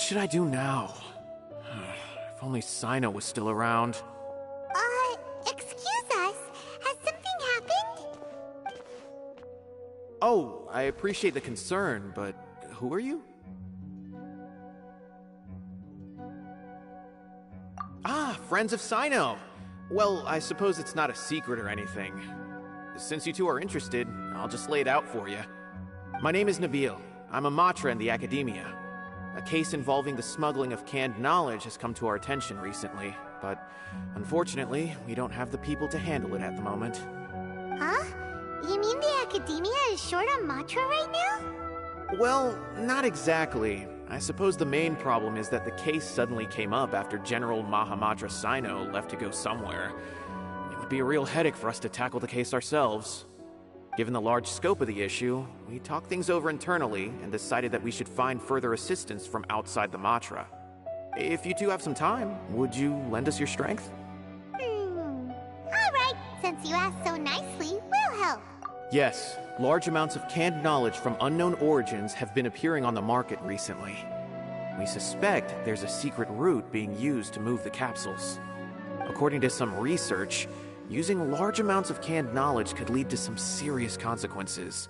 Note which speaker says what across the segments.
Speaker 1: should I do now? If only Cyno was still around.
Speaker 2: Excuse us. Has something happened?
Speaker 1: Oh, I appreciate the concern, but who are you? Ah, friends of Cyno! Well, I suppose it's not a secret or anything. Since you two are interested, I'll just lay it out for you. My name is Nabil. I'm a matra in the academia. A case involving the smuggling of canned knowledge has come to our attention recently, but unfortunately, we don't have the people to handle it at the moment.
Speaker 2: Huh? You mean the academia is short on matra right now?
Speaker 1: Well, not exactly. I suppose the main problem is that the case suddenly came up after General Mahamatra Cyno left to go somewhere. It would be a real headache for us to tackle the case ourselves. Given the large scope of the issue, we talked things over internally and decided that we should find further assistance from outside the Matra. If you two have some time, would you lend us your strength?
Speaker 2: Alright, since you asked so nicely, we'll help.
Speaker 1: Yes, large amounts of canned knowledge from unknown origins have been appearing on the market recently. We suspect there's a secret route being used to move the capsules. According to some research, using large amounts of canned knowledge could lead to some serious consequences.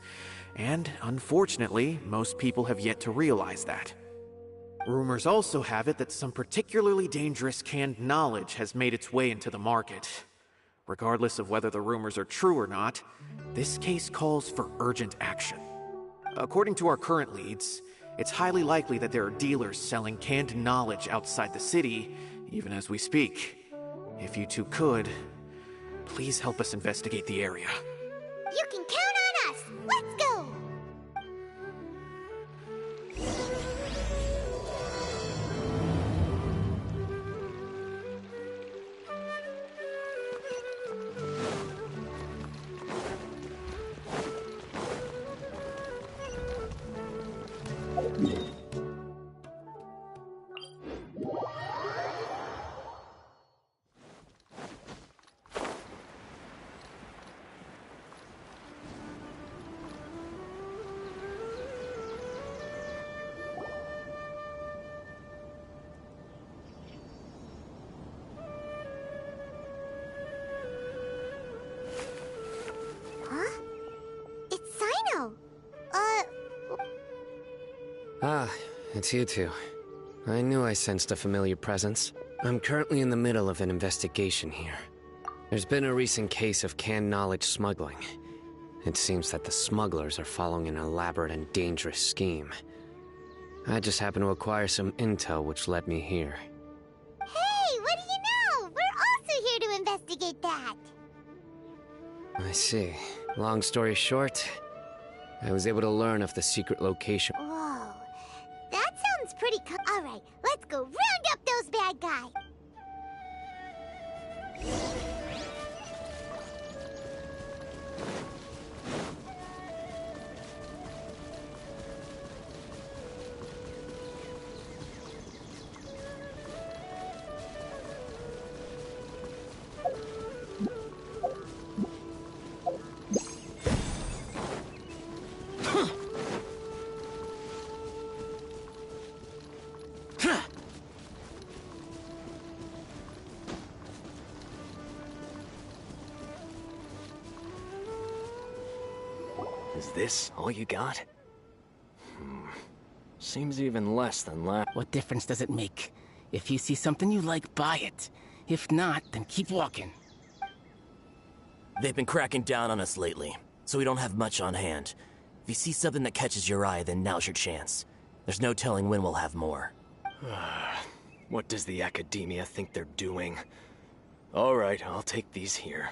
Speaker 1: And unfortunately, most people have yet to realize that. Rumors also have it that some particularly dangerous canned knowledge has made its way into the market. Regardless of whether the rumors are true or not, this case calls for urgent action. According to our current leads, it's highly likely that there are dealers selling canned knowledge outside the city, even as we speak. If you two could, please help us investigate the area.
Speaker 2: You can count on us! Let's go!
Speaker 3: Ah, it's you two. I knew I sensed a familiar presence. I'm currently in the middle of an investigation here. There's been a recent case of canned knowledge smuggling. It seems that the smugglers are following an elaborate and dangerous scheme. I just happened to acquire some intel which led me here.
Speaker 2: Hey, what do you know? We're also here to investigate that.
Speaker 3: I see. Long story short, I was able to learn of the secret location.
Speaker 2: Whoa, that sounds pretty Alright, let's go round up those bad guys.
Speaker 4: Is this all you got? Seems even less than last.
Speaker 5: What difference does it make? If you see something you like, buy it. If not, then keep walking.
Speaker 6: They've been cracking down on us lately, so we don't have much on hand. If you see something that catches your eye, then now's your chance. There's no telling when we'll have more.
Speaker 4: What does the academia think they're doing? Alright, I'll take these here.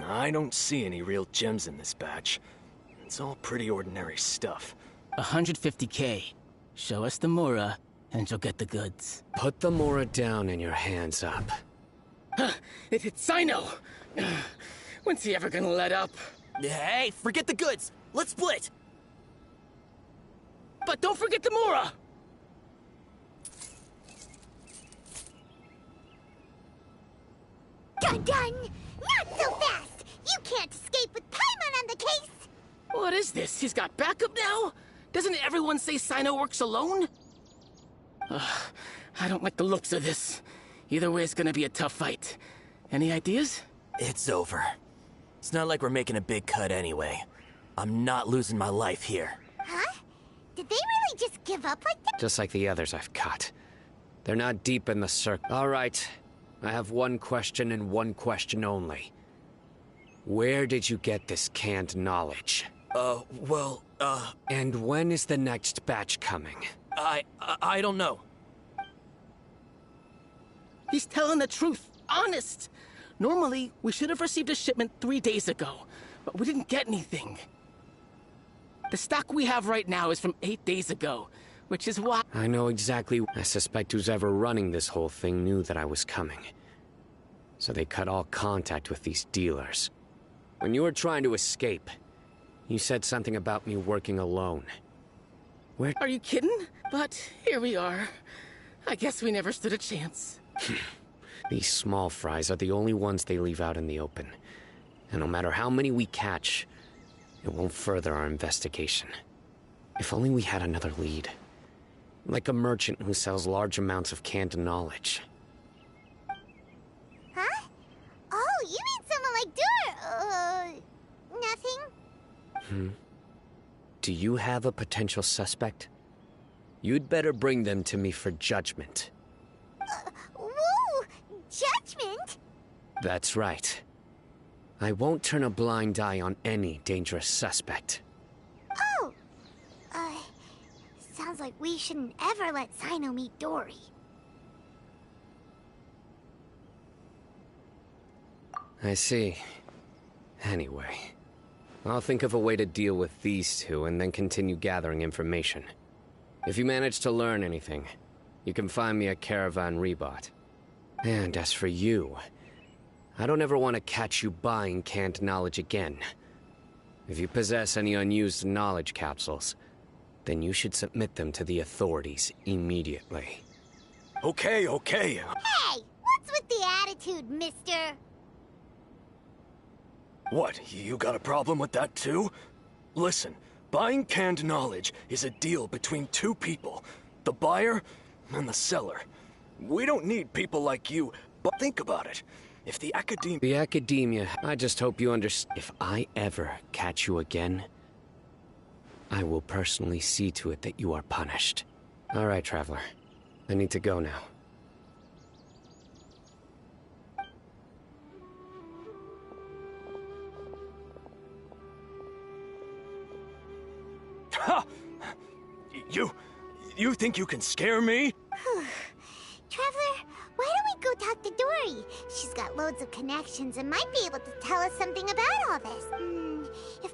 Speaker 4: I don't see any real gems in this batch. It's all pretty ordinary stuff.
Speaker 5: 150K. Show us the Mora, and you'll get the goods.
Speaker 3: Put the Mora down and your hands up.
Speaker 5: It hit Cyno! When's he ever gonna let up?
Speaker 6: Hey, forget the goods! Let's split!
Speaker 5: But don't forget the Mora!
Speaker 2: Dun! Not so fast! You can't escape with Paimon on the case!
Speaker 5: What is this? He's got backup now? Doesn't everyone say Cyno works alone? I don't like the looks of this. Either way, it's gonna be a tough fight. Any ideas?
Speaker 6: It's over. It's not like we're making a big cut anyway. I'm not losing my life here.
Speaker 2: Huh? Did they really just give up like that?
Speaker 3: Just like the others I've cut. They're not deep in the circle. All right. I have one question and one question only. Where did you get this canned knowledge? And when is the next batch coming?
Speaker 6: I don't know.
Speaker 5: He's telling the truth. Honest. Normally, we should have received a shipment 3 days ago, but we didn't get anything. The stock we have right now is from 8 days ago, which is why...
Speaker 3: I know exactly. I suspect who's ever running this whole thing knew that I was coming. So they cut all contact with these dealers. When you were trying to escape, you said something about me working alone. Where...
Speaker 5: Are you kidding? But here we are. I guess we never stood a chance.
Speaker 3: These small fries are the only ones they leave out in the open. And no matter how many we catch, it won't further our investigation. If only we had another lead. Like a merchant who sells large amounts of canned knowledge.
Speaker 2: Huh? Oh, you mean someone like nothing?
Speaker 3: Do you have a potential suspect? You'd better bring them to me for judgment.
Speaker 2: Whoa! Judgment?
Speaker 3: That's right. I won't turn a blind eye on any dangerous suspect.
Speaker 2: Oh! Sounds like we shouldn't ever let Cyno meet Dory.
Speaker 3: I see. Anyway, I'll think of a way to deal with these two and then continue gathering information. If you manage to learn anything, you can find me at Caravan Rebot. And as for you, I don't ever want to catch you buying canned knowledge again. If you possess any unused knowledge capsules, then you should submit them to the authorities immediately.
Speaker 4: Okay.
Speaker 2: Hey! What's with the attitude, mister?
Speaker 4: What, you got a problem with that too? Listen, buying canned knowledge is a deal between two people. The buyer and the seller. We don't need people like you, but think about it. If the academia...
Speaker 3: The academia, I just hope you understand. If I ever catch you again, I will personally see to it that you are punished. All right, Traveler. I need to go now.
Speaker 4: Ha! You think you can scare me?
Speaker 2: Traveler, why don't we go talk to Dory? She's got loads of connections and might be able to tell us something about all this. If...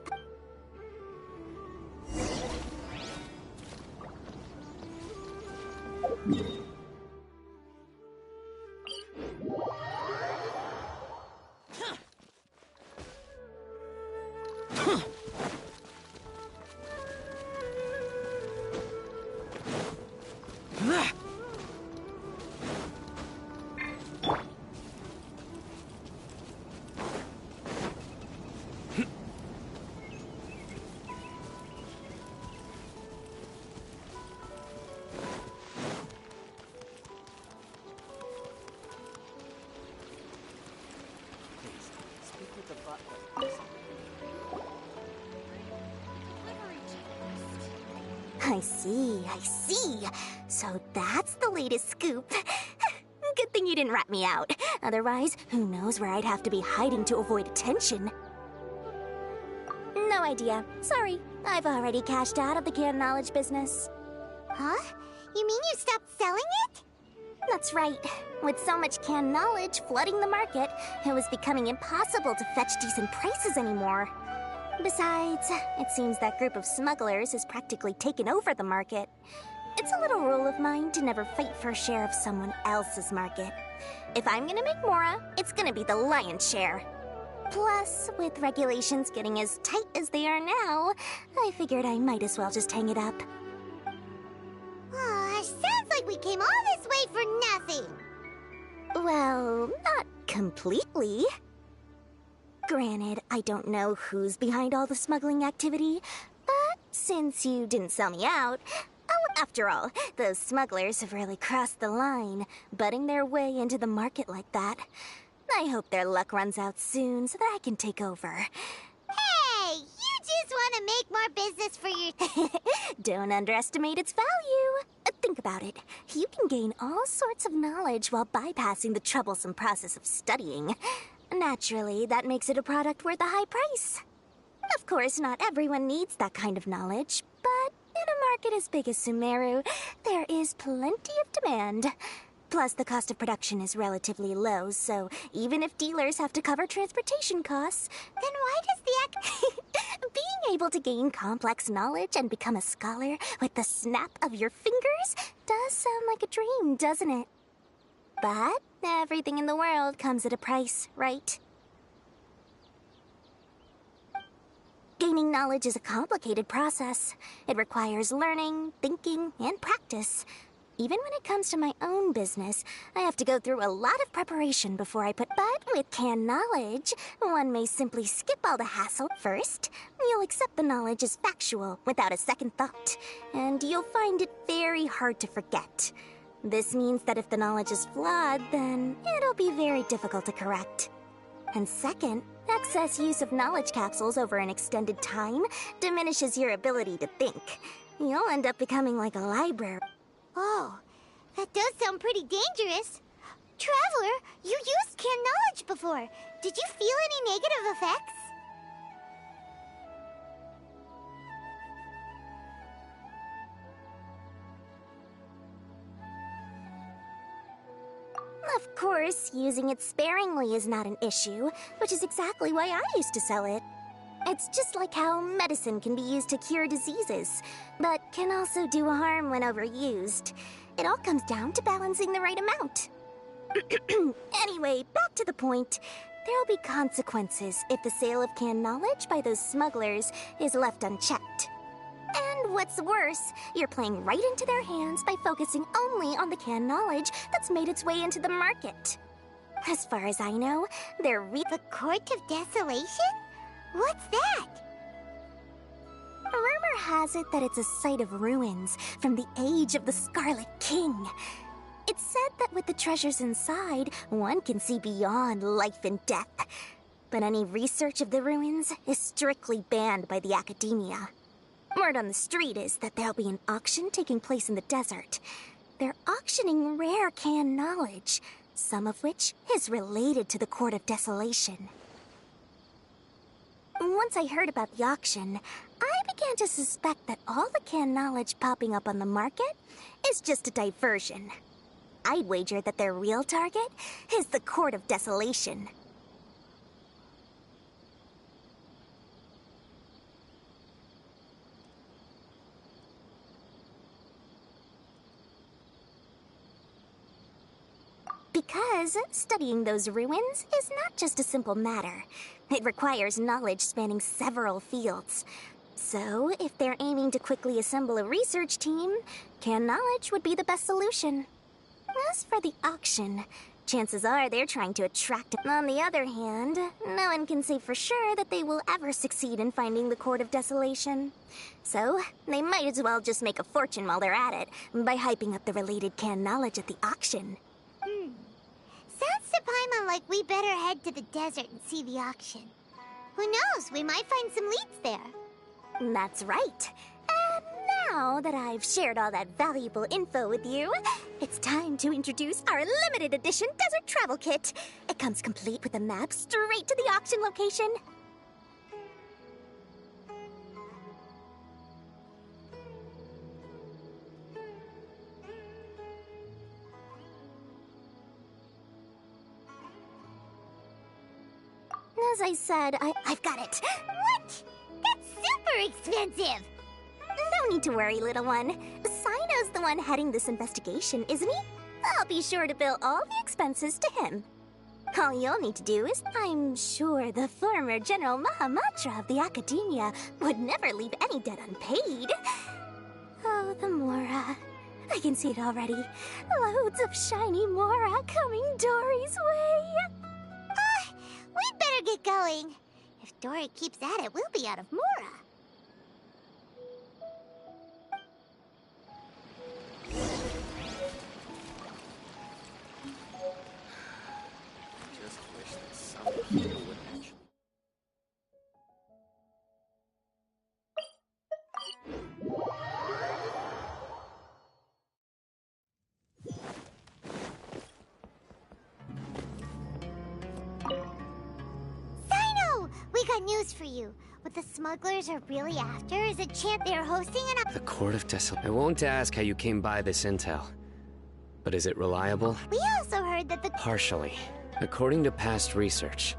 Speaker 2: I see. So that's the latest scoop. Good thing you didn't rat me out. Otherwise, who knows where I'd have to be hiding to avoid attention. No idea. Sorry. I've already cashed out of the canned knowledge business. Huh? You mean you stopped selling it? That's right. With so much canned knowledge flooding the market, it was becoming impossible to fetch decent prices anymore. Besides, it seems that group of smugglers has practically taken over the market. It's a little rule of mine to never fight for a share of someone else's market. If I'm gonna make Mora, it's gonna be the lion's share. Plus, with regulations getting as tight as they are now, I figured I might as well just hang it up. Sounds like we came all this way for nothing. Well, not completely. Granted, I don't know who's behind all the smuggling activity, but since you didn't sell me out... Oh, after all, those smugglers have really crossed the line, butting their way into the market like that. I hope their luck runs out soon so that I can take over.
Speaker 7: Hey, you just want to make more business for your...
Speaker 2: Don't underestimate its value. Think about it. You can gain all sorts of knowledge while bypassing the troublesome process of studying. Naturally, that makes it a product worth a high price. Of course, not everyone needs that kind of knowledge, but in a market as big as Sumeru, there is plenty of demand. Plus, the cost of production is relatively low, so even if dealers have to cover transportation costs,
Speaker 7: Then why does the
Speaker 2: being able to gain complex knowledge and become a scholar with the snap of your fingers does sound like a dream, doesn't it? But everything in the world comes at a price, right? Gaining knowledge is a complicated process. It requires learning, thinking, and practice. Even when it comes to my own business, I have to go through a lot of preparation before I put... But with canned knowledge, one may simply skip all the hassle. First, you'll accept the knowledge as factual without a second thought, and you'll find it very hard to forget. This means that if the knowledge is flawed, then it'll be very difficult to correct. And second, excess use of knowledge capsules over an extended time diminishes your ability to think. You'll end up becoming like a library.
Speaker 7: Oh, that does sound pretty dangerous. Traveler, you used canned knowledge before. Did you feel any negative effects?
Speaker 2: Of course, using it sparingly is not an issue, which is exactly why I used to sell it. It's just like how medicine can be used to cure diseases, but can also do harm when overused. It all comes down to balancing the right amount. Anyway, back to the point. There'll be consequences if the sale of canned knowledge by those smugglers is left unchecked. And what's worse, you're playing right into their hands by focusing only on the canned knowledge that's made its way into the market. As far as I know, they're
Speaker 7: The Court of Desolation? What's that?
Speaker 2: Rumor has it that it's a site of ruins from the age of the Scarlet King. It's said that with the treasures inside, one can see beyond life and death. But any research of the ruins is strictly banned by the academia. Word on the street is that there'll be an auction taking place in the desert. They're auctioning rare canned knowledge, some of which is related to the Court of Desolation. Once I heard about the auction, I began to suspect that all the canned knowledge popping up on the market is just a diversion. I'd wager that their real target is the Court of Desolation. Because studying those ruins is not just a simple matter. It requires knowledge spanning several fields. So, if they're aiming to quickly assemble a research team, canned knowledge would be the best solution. As for the auction, chances are they're trying to attract... On the other hand, no one can say for sure that they will ever succeed in finding the Court of Desolation. So, they might as well just make a fortune while they're at it by hyping up the related canned knowledge at the auction.
Speaker 7: Sounds to Paimon like we better head to the desert and see the auction. Who knows, we might find some leads there.
Speaker 2: That's right. And now that I've shared all that valuable info with you, it's time to introduce our limited edition desert travel kit. It comes complete with a map straight to the auction location. As I said, I've got it.
Speaker 7: What? That's super expensive!
Speaker 2: No need to worry, little one. Cyno's the one heading this investigation, isn't he? I'll be sure to bill all the expenses to him. All you'll need to do is... I'm sure the former General Mahamatra of the Academia would never leave any debt unpaid. Oh, the Mora. I can see it already. Loads of shiny Mora coming Dory's way.
Speaker 7: We'd better get going. If Dory keeps at it, we'll be out of Mora. got news for you. What the smugglers are really after is a chant they are hosting an...
Speaker 3: The Court of Desolation. I won't ask how you came by this intel. But is it reliable?
Speaker 7: We also heard that the...
Speaker 3: Partially. According to past research,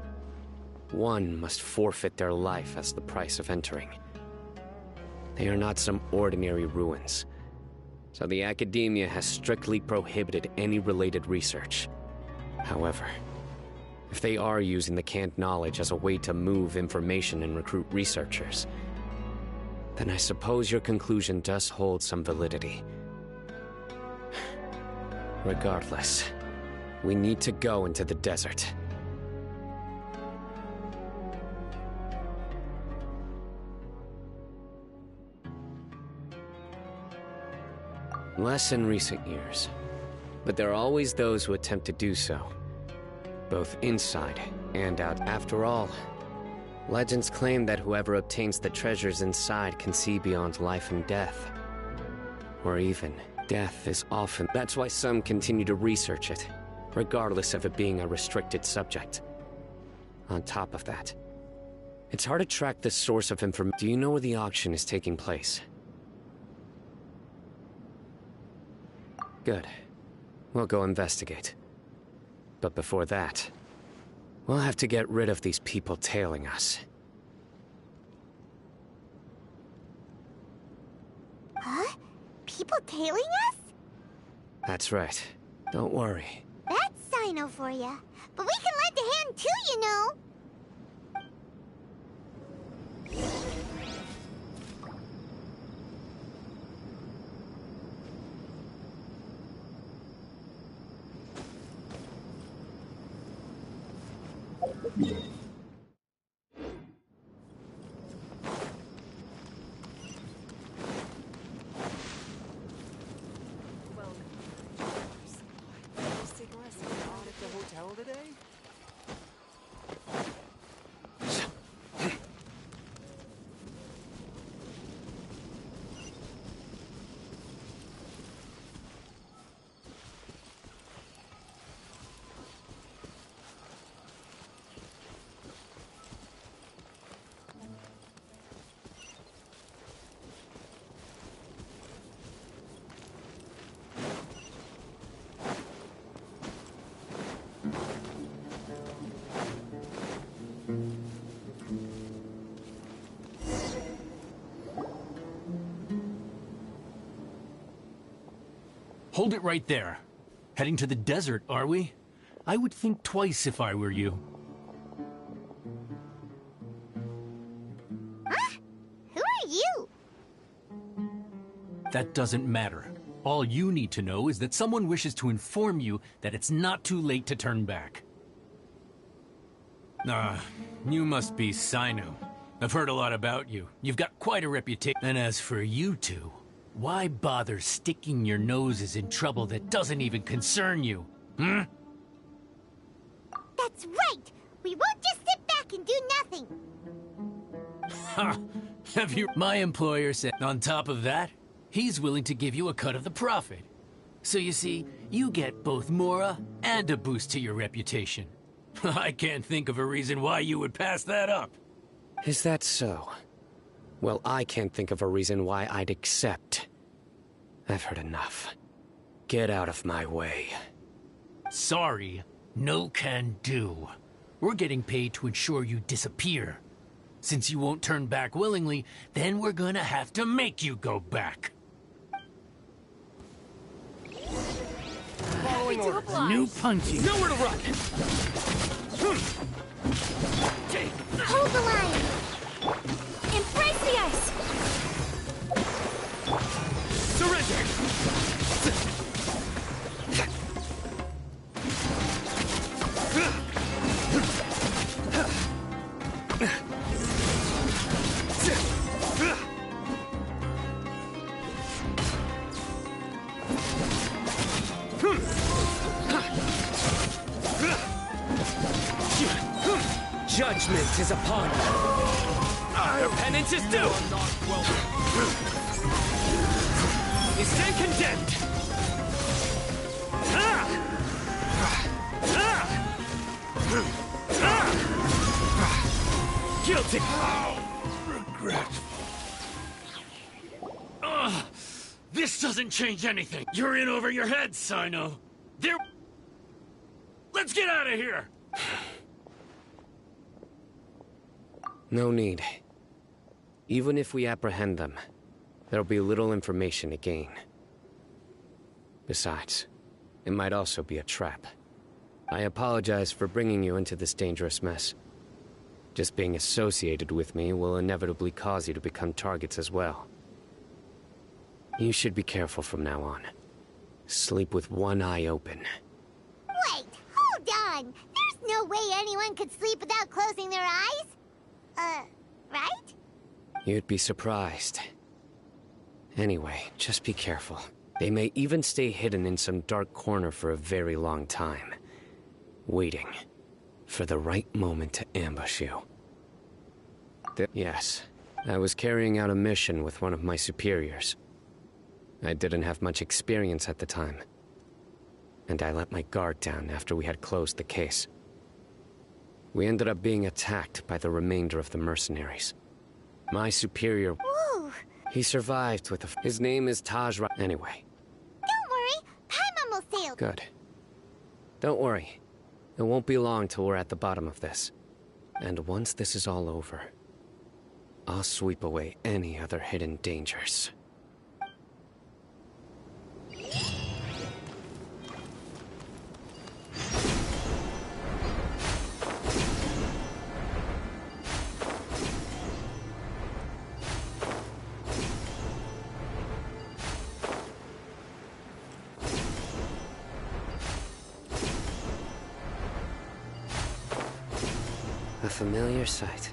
Speaker 3: one must forfeit their life as the price of entering. They are not some ordinary ruins. So the academia has strictly prohibited any related research. However, if they are using the canned knowledge as a way to move information and recruit researchers, then I suppose your conclusion does hold some validity. Regardless, we need to go into the desert. Less in recent years, but there are always those who attempt to do so, both inside and out. After all, legends claim that whoever obtains the treasures inside can see beyond life and death. Or even, death is often... That's why some continue to research it, regardless of it being a restricted subject. On top of that, it's hard to track the source of information. Do you know where the auction is taking place? Good. We'll go investigate. But before that, we'll have to get rid of these people tailing us.
Speaker 7: Huh? People tailing us?
Speaker 3: That's right. Don't worry.
Speaker 7: That's Cyno for ya. But we can lend a hand too, you know.
Speaker 8: Hold it right there. Heading to the desert, are we? I would think twice if I were you.
Speaker 7: Huh? Who are you?
Speaker 8: That doesn't matter. All you need to know is that someone wishes to inform you that it's not too late to turn back. You must be Cyno. I've heard a lot about you. You've got quite a reputation. And as for you two, why bother sticking your noses in trouble that doesn't even concern you? Hmm?
Speaker 7: That's right! We won't just sit back and do nothing!
Speaker 8: Ha! Have you... My employer said, on top of that, he's willing to give you a cut of the profit. So you see, you get both Mora and a boost to your reputation. I can't think of a reason why you would pass that up.
Speaker 3: Is that so? Well, I can't think of a reason why I'd accept. I've heard enough. Get out of my way.
Speaker 8: Sorry, no can do. We're getting paid to ensure you disappear. Since you won't turn back willingly, then we're gonna have to make you go back.
Speaker 9: Following orders.
Speaker 8: New punching.
Speaker 9: Nowhere to run!
Speaker 2: Hold the line! Embrace the ice!
Speaker 9: Surrender!
Speaker 10: Judgment is upon you. Your penance is due. You stand condemned.
Speaker 8: Guilty!
Speaker 10: Regretful.
Speaker 8: This doesn't change anything. You're in over your head, Cyno. There... Let's get out of here!
Speaker 3: No need. Even if we apprehend them, there'll be little information to gain. Besides, it might also be a trap. I apologize for bringing you into this dangerous mess. Just being associated with me will inevitably cause you to become targets as well. You should be careful from now on. Sleep with one eye open.
Speaker 7: Wait, hold on! There's no way anyone could sleep without closing their eyes? Right?
Speaker 3: You'd be surprised. Anyway, just be careful. They may even stay hidden in some dark corner for a very long time, waiting for the right moment to ambush you. Yes, I was carrying out a mission with one of my superiors. I didn't have much experience at the time, and I let my guard down after we had closed the case. We ended up being attacked by the remainder of the mercenaries. My superior...
Speaker 7: Whoa!
Speaker 3: He survived with his name is Tajra... Anyway.
Speaker 7: Don't worry, Paimon will sail.
Speaker 3: Good. Don't worry. It won't be long till we're at the bottom of this. And once this is all over, I'll sweep away any other hidden dangers. A familiar sight.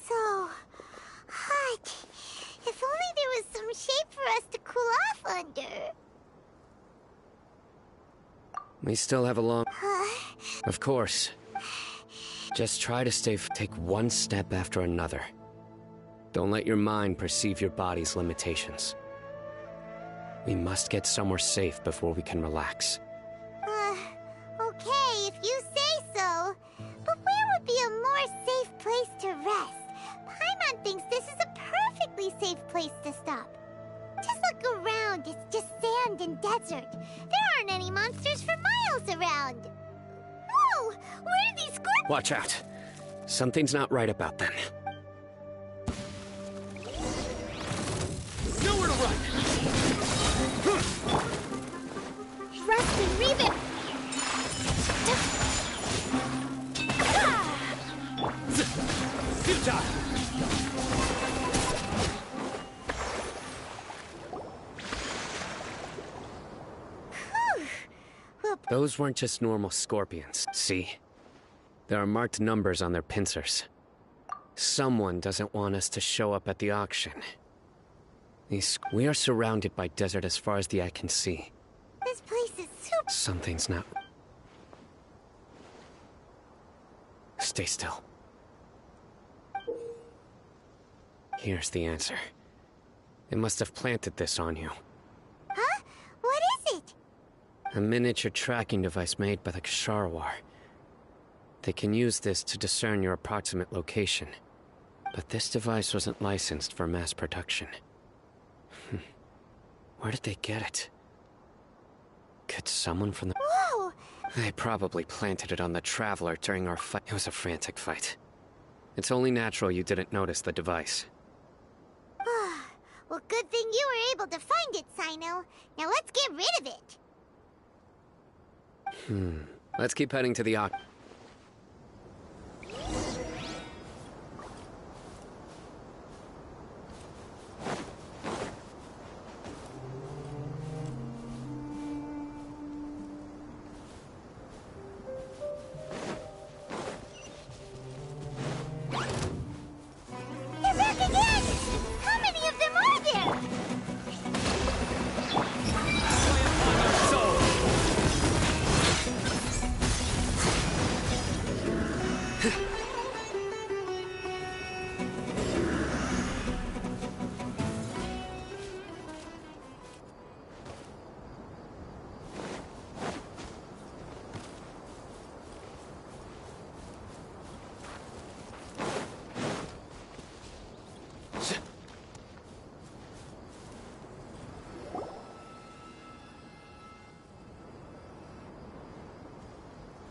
Speaker 7: So hot. If only there was some shape for us to cool off under.
Speaker 3: We still have a long... Of course. Just try to take one step after another. Don't let your mind perceive your body's limitations. We must get somewhere safe before we can relax.
Speaker 7: Okay, if you say so. But where would be a more safe place to rest? Paimon thinks this is a perfectly safe place to stop. Just look around, it's just sand and desert. There aren't any monsters for miles around. Whoa! Where are these scorpions?
Speaker 3: Watch out. Something's not right about them.
Speaker 10: Nowhere to run!
Speaker 7: Rest and reboot!
Speaker 10: Futile!
Speaker 3: Those weren't just normal scorpions, see? There are marked numbers on their pincers. Someone doesn't want us to show up at the auction. We are surrounded by desert as far as the eye can see.
Speaker 7: This place is super...
Speaker 3: Something's not... Stay still. Here's the answer. They must have planted this on you.
Speaker 7: Huh? What is it?
Speaker 3: A miniature tracking device made by the Ksharwar. They can use this to discern your approximate location. But this device wasn't licensed for mass production. Where did they get it? Could someone from the...
Speaker 7: Whoa!
Speaker 3: They probably planted it on the Traveler during our fight. It was a frantic fight. It's only natural you didn't notice the device.
Speaker 7: Well, good thing you were able to find it, Cyno. Now let's get rid of it.
Speaker 3: Let's keep heading to the
Speaker 7: They're back again! How many of them are there?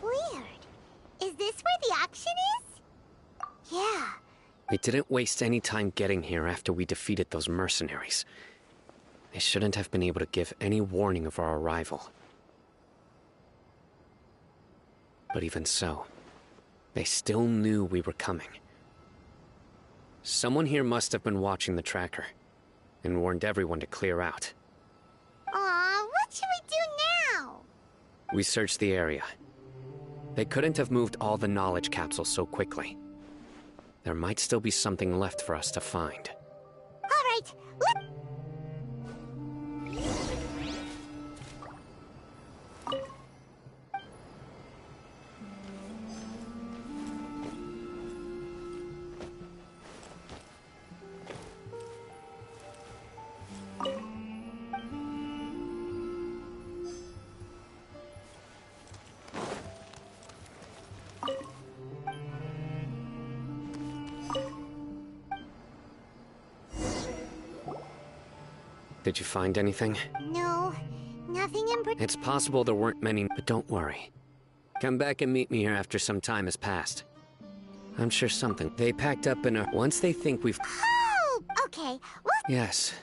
Speaker 7: Weird. Is this where the auction is? Yeah.
Speaker 3: We didn't waste any time getting here after we defeated those mercenaries. They shouldn't have been able to give any warning of our arrival. But even so, they still knew we were coming. Someone here must have been watching the tracker, and warned everyone to clear out.
Speaker 7: Aw, what should we do now?
Speaker 3: We searched the area. They couldn't have moved all the knowledge capsules so quickly. There might still be something left for us to find.
Speaker 7: Alright, let...
Speaker 3: Did you find anything?
Speaker 7: No, nothing in particular.
Speaker 3: It's possible there weren't many, but don't worry. Come back and meet me here after some time has passed. I'm sure something. They packed up in a... Once they think we've...
Speaker 7: Oh, okay. Well,
Speaker 3: Yes.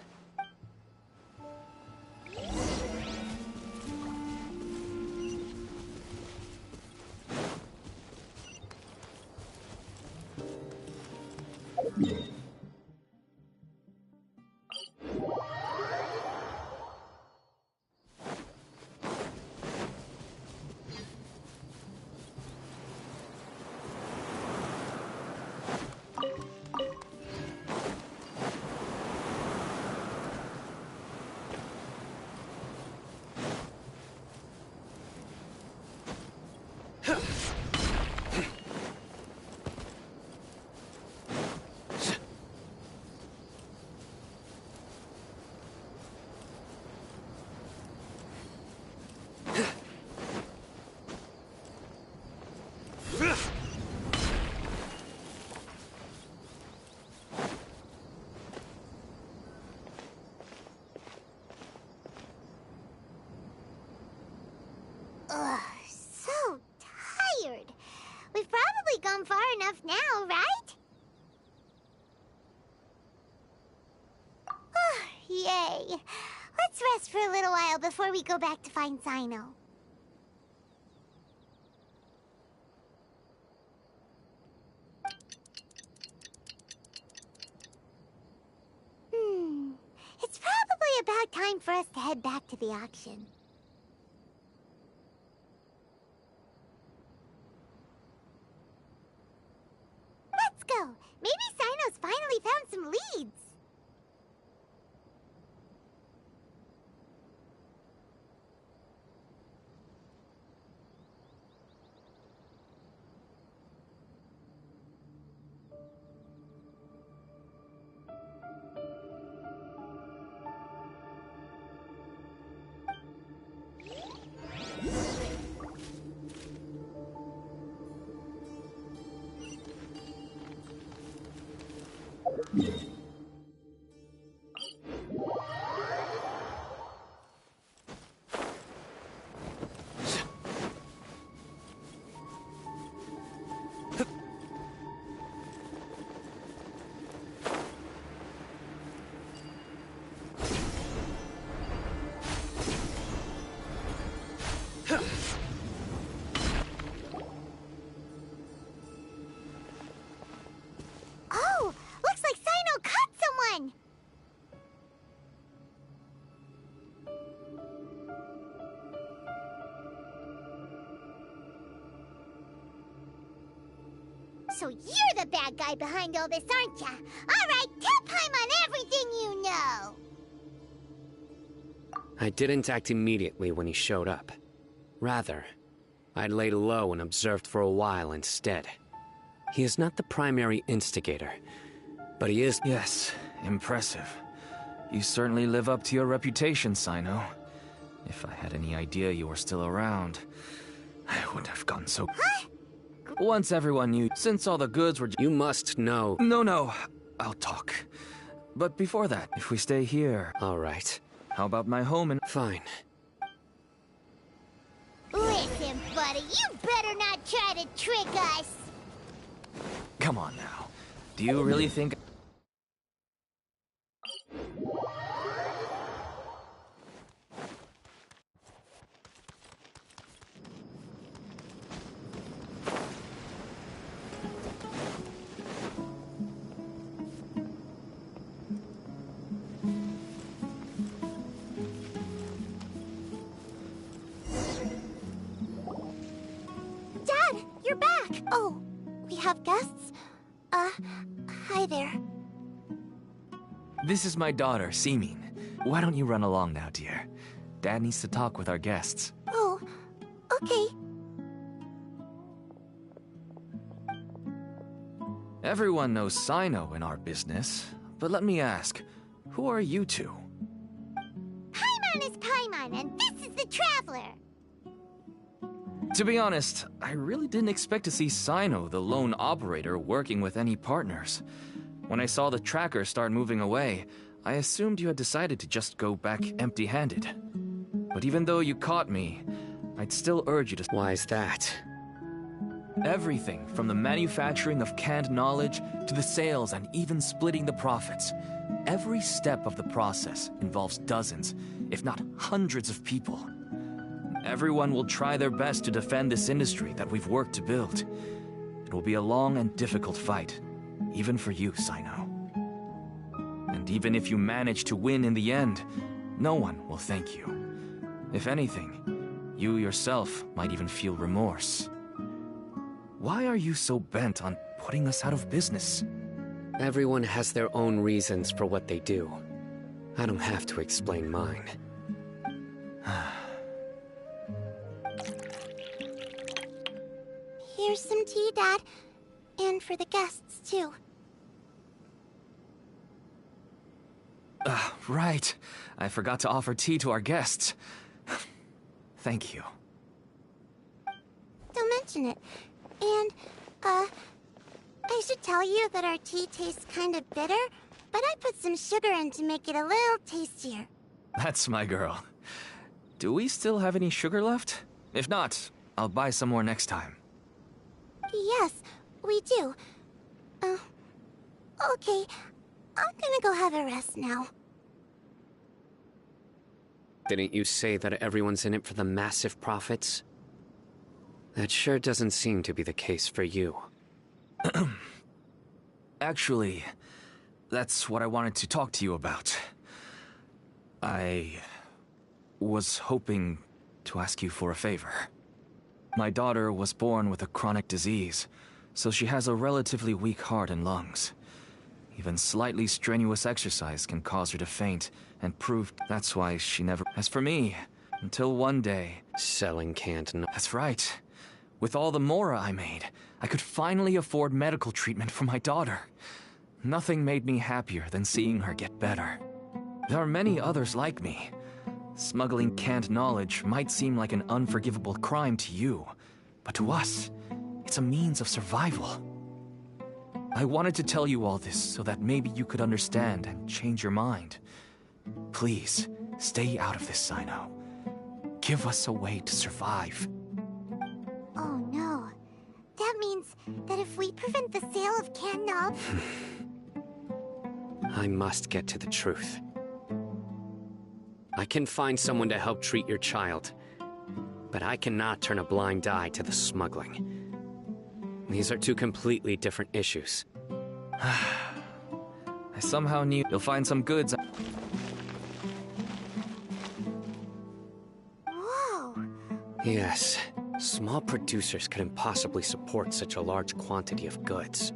Speaker 7: ugh, so tired. We've probably gone far enough now, right? Yay. Let's rest for a little while before we go back to find Cyno. It's probably about time for us to head back to the auction. Let's go. Maybe Cyno's finally found some leads. Oh, looks like Cyno caught someone! So you're the bad guy behind all this, aren't ya? Alright, tell Paimon everything you know!
Speaker 3: I didn't act immediately when he showed up. Rather, I laid low and observed for a while instead. He is not the primary instigator, but he is...
Speaker 9: Yes, impressive. You certainly live up to your reputation, Cyno. If I had any idea you were still around, I wouldn't have gotten so...
Speaker 7: Huh?
Speaker 9: Once everyone knew, since all the goods were...
Speaker 3: You must know.
Speaker 9: No, I'll talk. But before that, if we stay here...
Speaker 3: All right.
Speaker 9: How about my home and...
Speaker 3: Fine.
Speaker 7: Listen, buddy, you better not try to trick us.
Speaker 9: Come on now. Do you really think...
Speaker 7: Dad, you're back. Oh, we have guests? Hi there.
Speaker 9: This is my daughter, Seemin. Why don't you run along now, dear? Dad needs to talk with our guests.
Speaker 7: Oh, okay.
Speaker 9: Everyone knows Cyno in our business, but let me ask, who are you two?
Speaker 7: Paimon is Paimon, and this is the Traveler.
Speaker 9: To be honest, I really didn't expect to see Cyno, the lone operator, working with any partners. When I saw the tracker start moving away, I assumed you had decided to just go back empty-handed. But even though you caught me, I'd still urge you to...
Speaker 3: Why is that?
Speaker 9: Everything from the manufacturing of canned knowledge to the sales and even splitting the profits. Every step of the process involves dozens, if not hundreds of people. Everyone will try their best to defend this industry that we've worked to build. It will be a long and difficult fight, even for you, Cyno. And even if you manage to win in the end, no one will thank you. If anything, you yourself might even feel remorse. Why are you so bent on putting us out of business?
Speaker 3: Everyone has their own reasons for what they do. I don't have to explain mine.
Speaker 7: Here's some tea, Dad. And for the guests, too.
Speaker 9: Right. I forgot to offer tea to our guests. Thank you.
Speaker 7: Don't mention it. And, I should tell you that our tea tastes kind of bitter, but I put some sugar in to make it a little tastier.
Speaker 9: That's my girl. Do we still have any sugar left? If not, I'll buy some more next time.
Speaker 7: Yes, we do. Okay. I'm gonna go have a rest now.
Speaker 3: Didn't you say that everyone's in it for the massive profits? That sure doesn't seem to be the case for you.
Speaker 9: Actually, that's what I wanted to talk to you about. I was hoping to ask you for a favor. My daughter was born with a chronic disease, so she has a relatively weak heart and lungs. Even slightly strenuous exercise can cause her to faint, and proved that's why she never... As for me, until one day...
Speaker 3: Selling canned...
Speaker 9: That's right. With all the mora I made, I could finally afford medical treatment for my daughter. Nothing made me happier than seeing her get better. There are many others like me. Smuggling canned knowledge might seem like an unforgivable crime to you, but to us, it's a means of survival. I wanted to tell you all this so that maybe you could understand and change your mind. Please, stay out of this, Cyno. Give us a way to survive.
Speaker 7: Oh no. That means that if we prevent the sale of canned knowledge...
Speaker 3: I must get to the truth. I can find someone to help treat your child, but I cannot turn a blind eye to the smuggling. These are two completely different issues.
Speaker 9: I somehow knew you'll find some goods.
Speaker 7: Whoa.
Speaker 3: Yes, small producers couldn't possibly support such a large quantity of goods.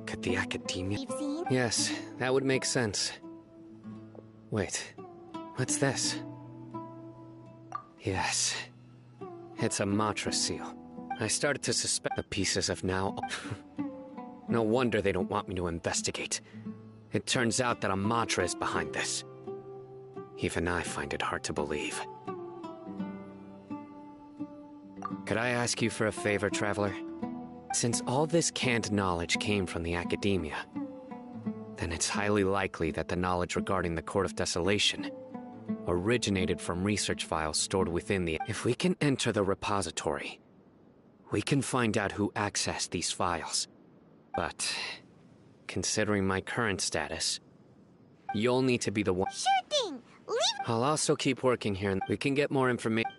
Speaker 3: Could the academia...
Speaker 7: You've seen?
Speaker 3: Yes, that would make sense. Wait, what's this? Yes, it's a Matra seal. I started to suspect the pieces of now. No wonder they don't want me to investigate. It turns out that a mantra is behind this. Even I find it hard to believe. Could I ask you for a favor, Traveler? Since all this canned knowledge came from the academia, then it's highly likely that the knowledge regarding the Court of Desolation originated from research files stored within the... If we can enter the repository, we can find out who accessed these files. But, considering my current status, you'll need to be the one...
Speaker 7: Sure thing! Leave...
Speaker 3: I'll also keep working here and we can get more information.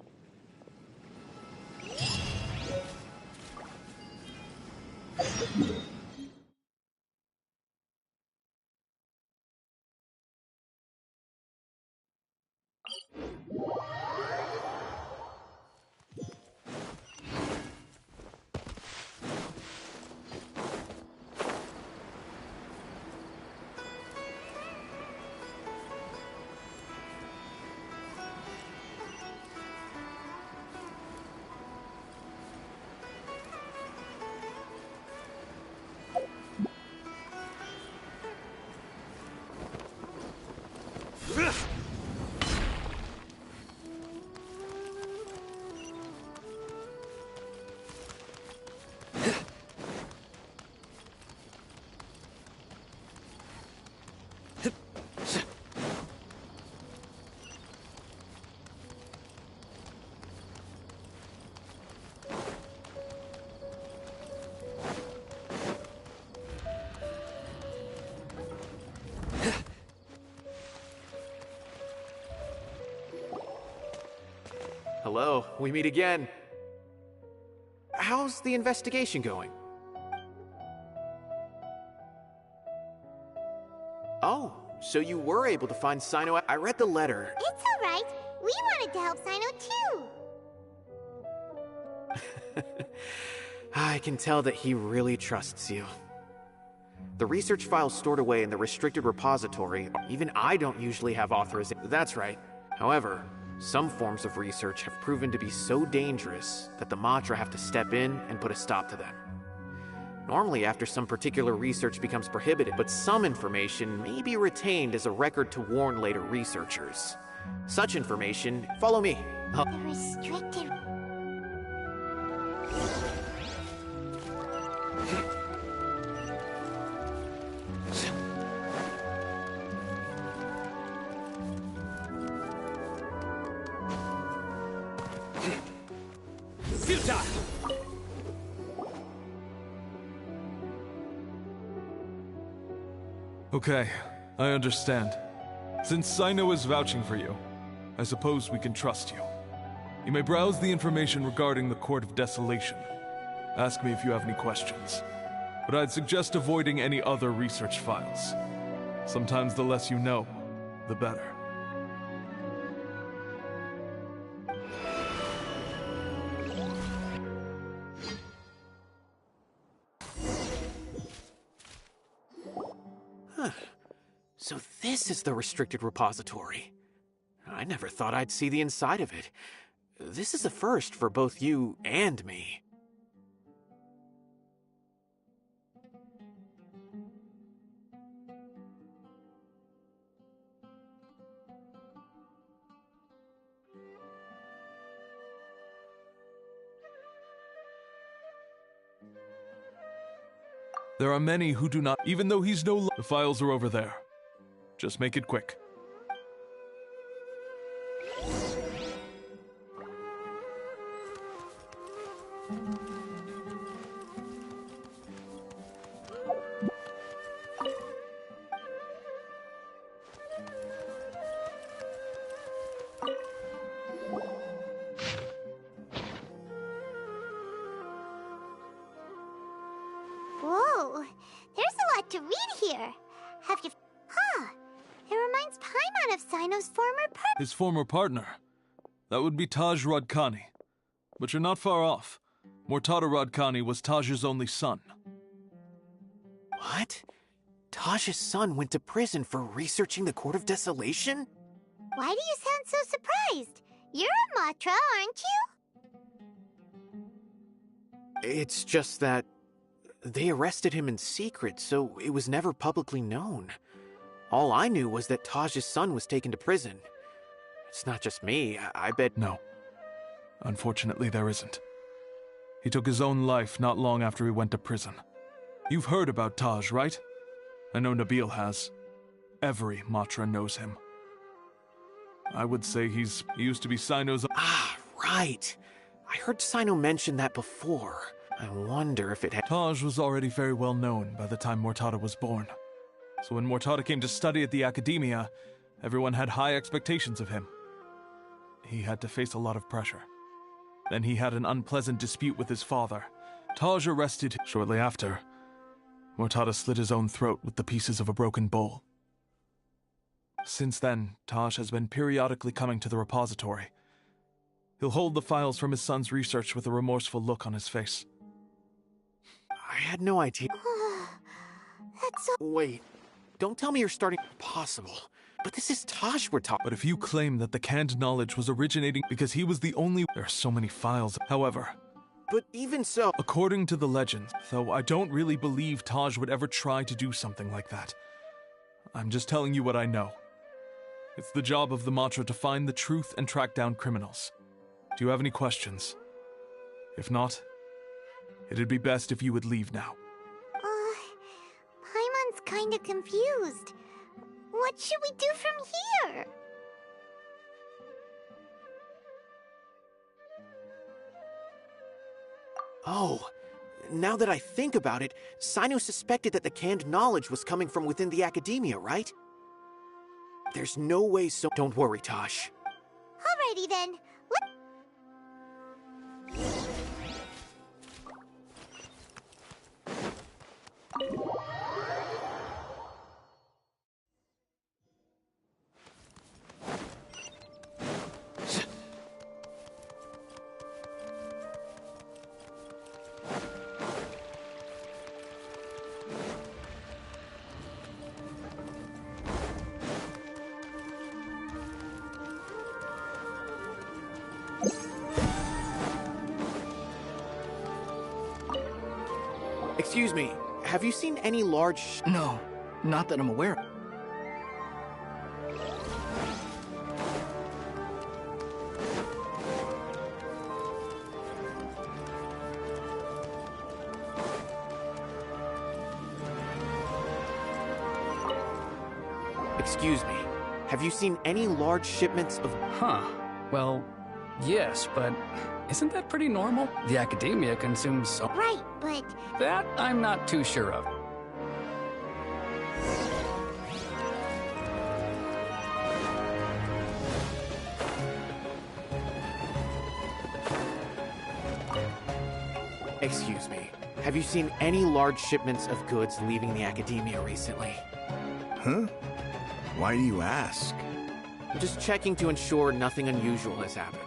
Speaker 1: Hello, we meet again. How's the investigation going? Oh, so you were able to find Cyno. I read the letter.
Speaker 7: It's alright. We wanted to help Cyno too.
Speaker 1: I can tell that he really trusts you. The research files stored away in the restricted repository, even I don't usually have authorization. That's right. However, some forms of research have proven to be so dangerous that the Matra have to step in and put a stop to them. Normally after some particular research becomes prohibited, but some information may be retained as a record to warn later researchers. Such information, follow me.
Speaker 7: The restricted...
Speaker 11: Okay, I understand. Since Cyno is vouching for you, I suppose we can trust you. You may browse the information regarding the Court of Desolation. Ask me if you have any questions. But I'd suggest avoiding any other research files. Sometimes the less you know, the better.
Speaker 1: So this is the restricted repository. I never thought I'd see the inside of it. This is a first for both you and me.
Speaker 11: There are many who do not, even though he's no... The files are over there. Just make it quick.
Speaker 7: Whoa, there's a lot to read here. Have you... Huh. It reminds Paimon of Cyno's former partner.
Speaker 11: His former partner. That would be Taj Radkani. But you're not far off. Mortada Radkani was Taj's only son.
Speaker 1: What? Taj's son went to prison for researching the Court of Desolation?
Speaker 7: Why do you sound so surprised? You're a Matra, aren't you?
Speaker 1: It's just that they arrested him in secret, so it was never publicly known. All I knew was that Taj's son was taken to prison. It's not just me, I bet...
Speaker 11: No. Unfortunately, there isn't. He took his own life not long after he went to prison. You've heard about Taj, right? I know Nabil has. Every Matra knows him. I would say he used to be Cyno's...
Speaker 1: Ah, right. I heard Cyno mention that before. I wonder if it had...
Speaker 11: Taj was already very well known by the time Mortada was born. So when Mortada came to study at the Academia, everyone had high expectations of him. He had to face a lot of pressure. Then he had an unpleasant dispute with his father. Taj arrested him. Shortly after, Mortada slit his own throat with the pieces of a broken bowl. Since then, Taj has been periodically coming to the repository. He'll hold the files from his son's research with a remorseful look on his face.
Speaker 1: I had no idea.
Speaker 7: That's so...
Speaker 1: Wait, don't tell me you're starting... Possible. But this is Taj we're talking...
Speaker 11: But if you claim that the canned knowledge was originating because he was the only... There are so many files. However...
Speaker 1: But even so...
Speaker 11: According to the legends, though I don't really believe Taj would ever try to do something like that. I'm just telling you what I know. It's the job of the Matra to find the truth and track down criminals. Do you have any questions? If not, it'd be best if you would leave now.
Speaker 7: Paimon's kinda confused. What should we do from here?
Speaker 1: Oh, now that I think about it, Cyno suspected that the canned knowledge was coming from within the Academia, right? There's no way so... Don't worry, Taj.
Speaker 7: Alrighty then.
Speaker 1: Excuse me, have you seen any large...
Speaker 5: No, not that I'm aware of.
Speaker 1: Excuse me, have you seen any large shipments of...
Speaker 12: Huh. Well, yes, but isn't that pretty normal? The Academia consumes so...
Speaker 7: Right, but...
Speaker 12: That I'm not too sure of.
Speaker 1: Excuse me, have you seen any large shipments of goods leaving the Academia recently?
Speaker 13: Huh? Why do you ask?
Speaker 1: I'm just checking to ensure nothing unusual has happened.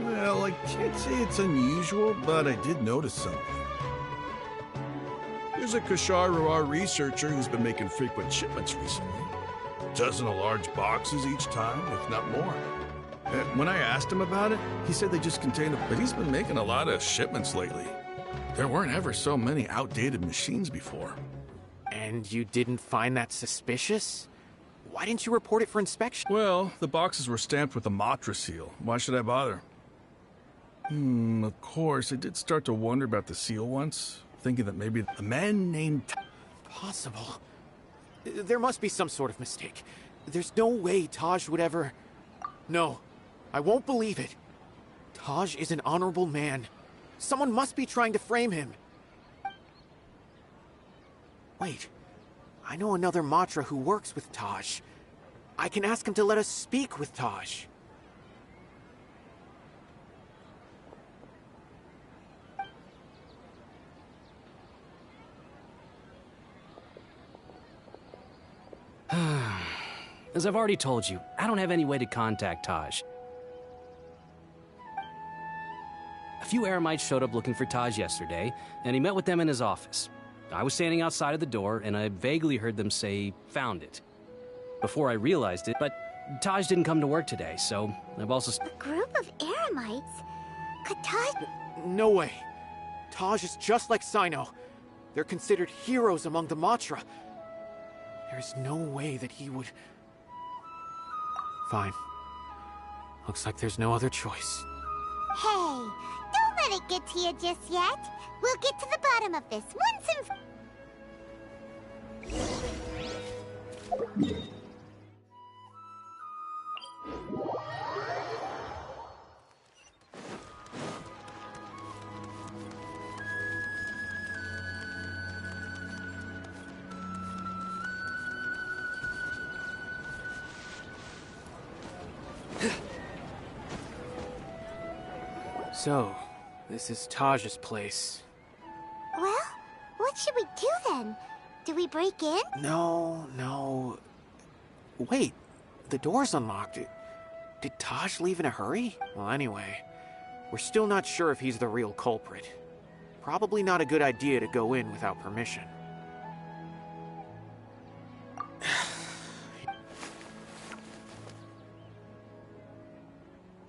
Speaker 13: Well, I can't say it's unusual, but I did notice something. There's a Kashar Rawar researcher who's been making frequent shipments recently. Dozen of large boxes each time, if not more. When I asked him about it, he said they just contained but he's been making a lot of shipments lately. There weren't ever so many outdated machines before.
Speaker 1: And you didn't find that suspicious? Why didn't you report it for inspection?
Speaker 13: Well, the boxes were stamped with a Matra seal. Why should I bother? Of course, I did start to wonder about the seal once, thinking that maybe a man named...
Speaker 1: Possible. There must be some sort of mistake. There's no way Taj would ever... No, I won't believe it. Taj is an honorable man. Someone must be trying to frame him. Wait, I know another Matra who works with Taj. I can ask him to let us speak with Taj.
Speaker 12: As I've already told you, I don't have any way to contact Taj. A few Eremites showed up looking for Taj yesterday, and he met with them in his office. I was standing outside of the door, and I vaguely heard them say, "Found it." Before I realized it, but Taj didn't come to work today, so I've also...
Speaker 7: A group of Eremites? Could Taj...
Speaker 1: No way. Taj is just like Cyno. They're considered heroes among the Matra. There's no way that he would... Fine. Looks like there's no other choice.
Speaker 7: Hey, don't let it get to you just yet. We'll get to the bottom of this once and...
Speaker 1: So, this is Taj's place.
Speaker 7: Well, what should we do then? Do we break in?
Speaker 1: No. Wait, the door's unlocked. Did Taj leave in a hurry? Well, anyway, we're still not sure if he's the real culprit. Probably not a good idea to go in without permission.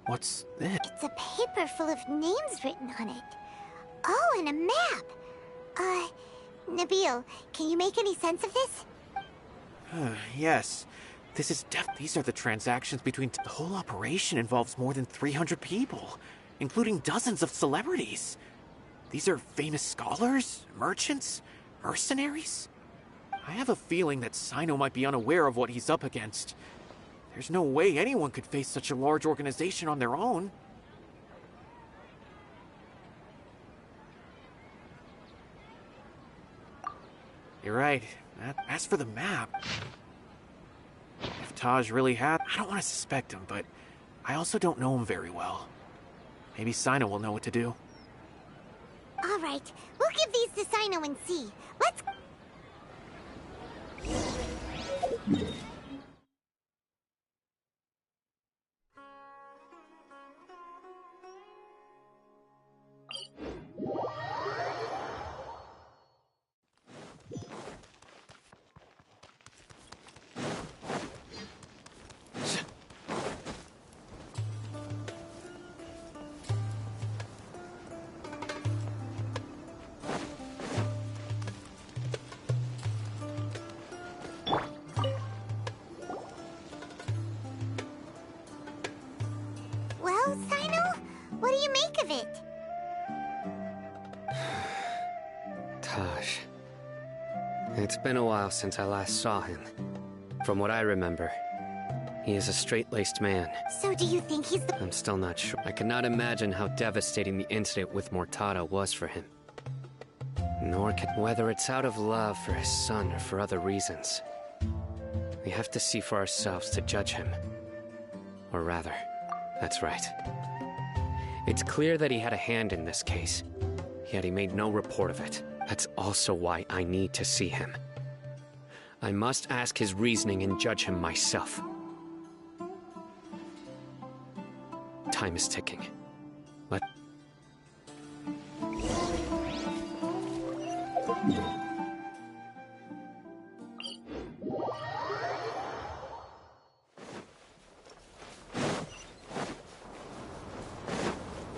Speaker 1: What's this?
Speaker 7: It's a paper full of names written on it. Oh, and a map. Nabil, can you make any sense of this?
Speaker 1: Yes. These are the transactions between... The whole operation involves more than 300 people, including dozens of celebrities. These are famous scholars, merchants, mercenaries. I have a feeling that Cyno might be unaware of what he's up against. There's no way anyone could face such a large organization on their own. You're right. As for the map... If Taj really had... I don't want to suspect him, but I also don't know him very well. Maybe Cyno will know what to do.
Speaker 7: All right, we'll give these to Cyno and see. Let's... Well, Cyno, what do you make of it?
Speaker 3: Taj. It's been a while since I last saw him. From what I remember, he is a straight-laced man.
Speaker 7: So do you think he's the...
Speaker 3: I'm still not sure. I cannot imagine how devastating the incident with Mortada was for him. Nor can... Whether it's out of love for his son or for other reasons, we have to see for ourselves to judge him. Or rather, that's right. It's clear that he had a hand in this case, yet he made no report of it. That's also why I need to see him. I must ask his reasoning and judge him myself. Time is ticking. Let...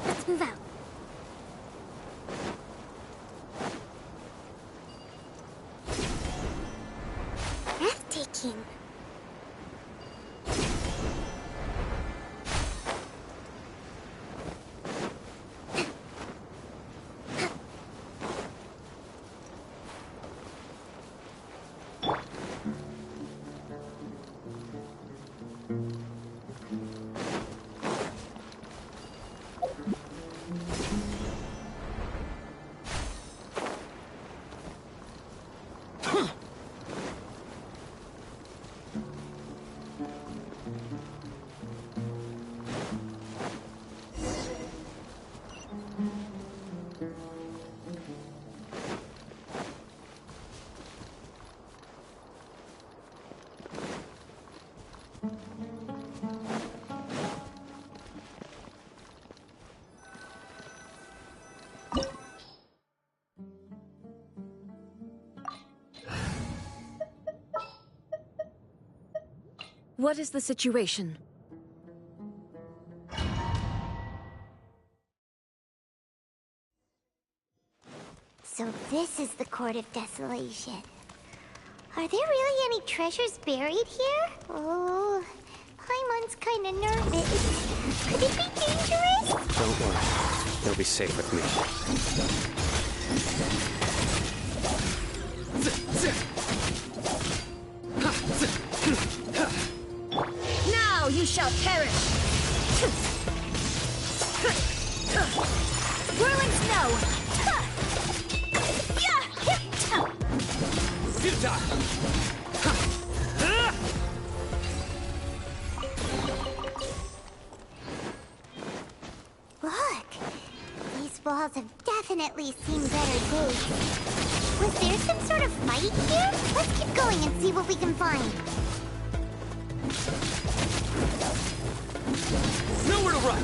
Speaker 7: Let's move out. Breathtaking.
Speaker 14: What is the situation?
Speaker 7: So this is the Court of Desolation. Are there really any treasures buried here? Oh, Paimon's kinda nervous. Could it be dangerous?
Speaker 3: Don't worry. You'll be safe with me.
Speaker 14: Now you shall perish! Whirling snow!
Speaker 7: Look! These walls have definitely seen better days. Was there some sort of fight here? Let's keep going and see what we can find.
Speaker 10: Nowhere to run!